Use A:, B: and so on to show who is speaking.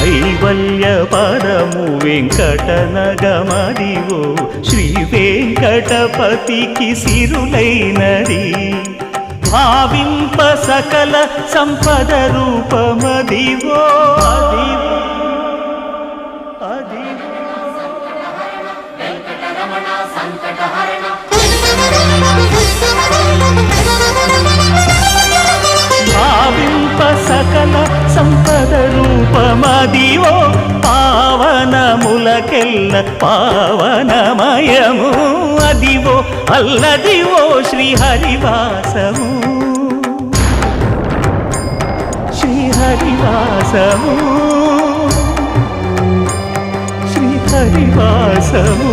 A: కైవల్య పదము వెంకటనగమదివో శ్రీ వెంకటపతికి సిరులైనది భావింప సకల సంపద రూపమదివో అదివో భావింప సకల సంపద రూపమదివో పావనములకెల్ల పావనమయము అదివో అల్లదివో శ్రీహరివాసము శ్రీహరివాసము శ్రీహరివాసము